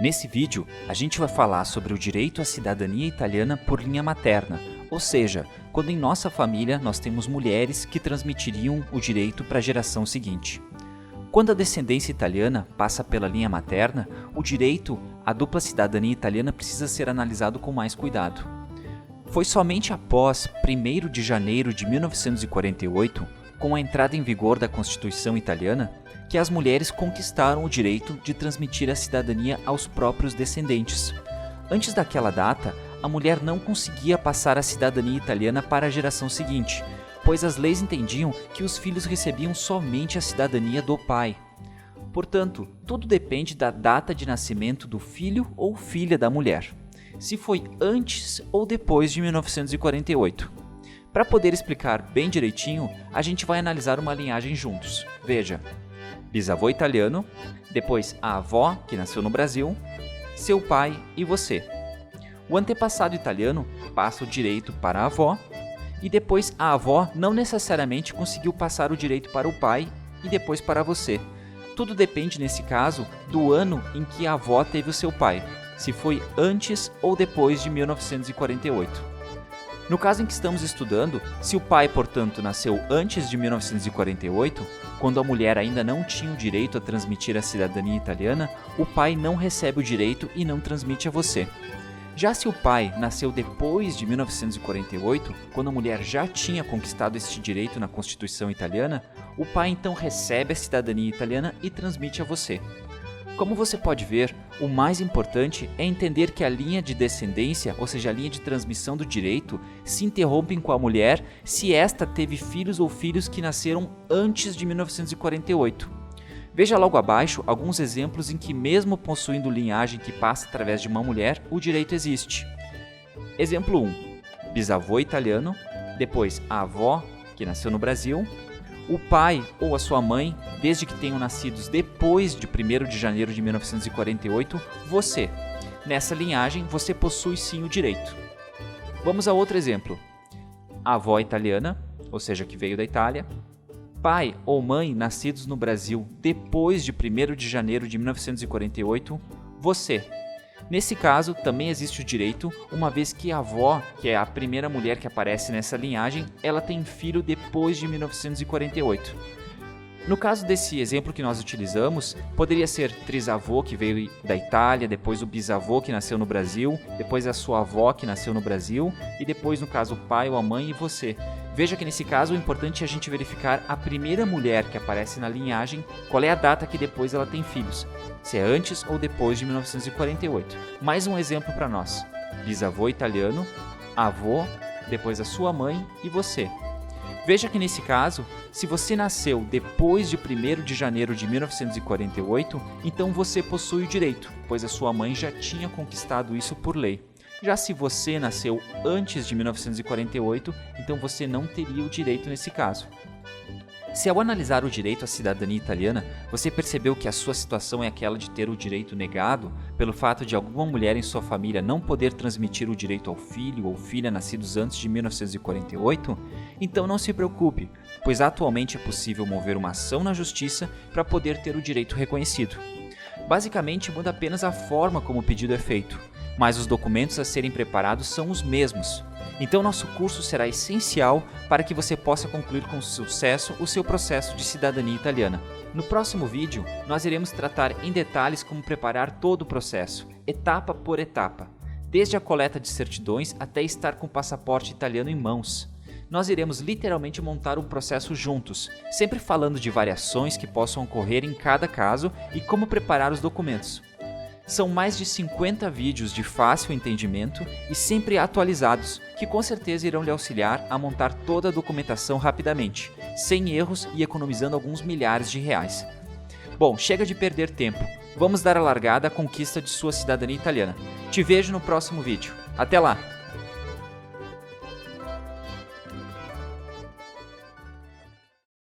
Nesse vídeo, a gente vai falar sobre o direito à cidadania italiana por linha materna, ou seja, quando em nossa família nós temos mulheres que transmitiriam o direito para a geração seguinte. Quando a descendência italiana passa pela linha materna, o direito à dupla cidadania italiana precisa ser analisado com mais cuidado. Foi somente após 1º de janeiro de 1948, com a entrada em vigor da Constituição italiana, que as mulheres conquistaram o direito de transmitir a cidadania aos próprios descendentes. Antes daquela data, a mulher não conseguia passar a cidadania italiana para a geração seguinte, pois as leis entendiam que os filhos recebiam somente a cidadania do pai. Portanto, tudo depende da data de nascimento do filho ou filha da mulher, se foi antes ou depois de 1948. Para poder explicar bem direitinho, a gente vai analisar uma linhagem juntos. Veja, bisavô italiano, depois a avó, que nasceu no Brasil, seu pai e você. O antepassado italiano passa o direito para a avó, e depois a avó não necessariamente conseguiu passar o direito para o pai e depois para você. Tudo depende, nesse caso, do ano em que a avó teve o seu pai, se foi antes ou depois de 1948. No caso em que estamos estudando, se o pai, portanto, nasceu antes de 1948, quando a mulher ainda não tinha o direito a transmitir a cidadania italiana, o pai não recebe o direito e não transmite a você. Já se o pai nasceu depois de 1948, quando a mulher já tinha conquistado este direito na Constituição italiana, o pai então recebe a cidadania italiana e transmite a você. Como você pode ver, o mais importante é entender que a linha de descendência, ou seja, a linha de transmissão do direito, se interrompe com a mulher se esta teve filhos ou filhos que nasceram antes de 1948. Veja logo abaixo alguns exemplos em que, mesmo possuindo linhagem que passa através de uma mulher, o direito existe. Exemplo 1. Bisavô italiano, depois a avó, que nasceu no Brasil, o pai ou a sua mãe, desde que tenham nascidos depois de 1º de janeiro de 1948, você. Nessa linhagem, você possui sim o direito. Vamos a outro exemplo. A avó italiana, ou seja, que veio da Itália, pai ou mãe nascidos no Brasil depois de 1º de janeiro de 1948, você. Nesse caso, também existe o direito, uma vez que a avó, que é a primeira mulher que aparece nessa linhagem, ela tem filho depois de 1948. No caso desse exemplo que nós utilizamos, poderia ser trisavô, que veio da Itália, depois o bisavô, que nasceu no Brasil, depois a sua avó, que nasceu no Brasil, e depois, no caso, o pai ou a mãe e você. Veja que nesse caso o importante é a gente verificar a primeira mulher que aparece na linhagem, qual é a data que depois ela tem filhos, se é antes ou depois de 1948. Mais um exemplo para nós. Bisavô italiano, avô, depois a sua mãe e você. Veja que nesse caso, se você nasceu depois de 1º de janeiro de 1948, então você possui o direito, pois a sua mãe já tinha conquistado isso por lei. Já se você nasceu antes de 1948, então você não teria o direito nesse caso. Se ao analisar o direito à cidadania italiana, você percebeu que a sua situação é aquela de ter o direito negado pelo fato de alguma mulher em sua família não poder transmitir o direito ao filho ou filha nascidos antes de 1948, então não se preocupe, pois atualmente é possível mover uma ação na justiça para poder ter o direito reconhecido. Basicamente muda apenas a forma como o pedido é feito, mas os documentos a serem preparados são os mesmos. Então nosso curso será essencial para que você possa concluir com sucesso o seu processo de cidadania italiana. No próximo vídeo, nós iremos tratar em detalhes como preparar todo o processo, etapa por etapa, desde a coleta de certidões até estar com o passaporte italiano em mãos. Nós iremos literalmente montar o processo juntos, sempre falando de variações que possam ocorrer em cada caso e como preparar os documentos. São mais de 50 vídeos de fácil entendimento e sempre atualizados, que com certeza irão lhe auxiliar a montar toda a documentação rapidamente, sem erros e economizando alguns milhares de reais. Bom, chega de perder tempo. Vamos dar a largada à conquista de sua cidadania italiana. Te vejo no próximo vídeo. Até lá!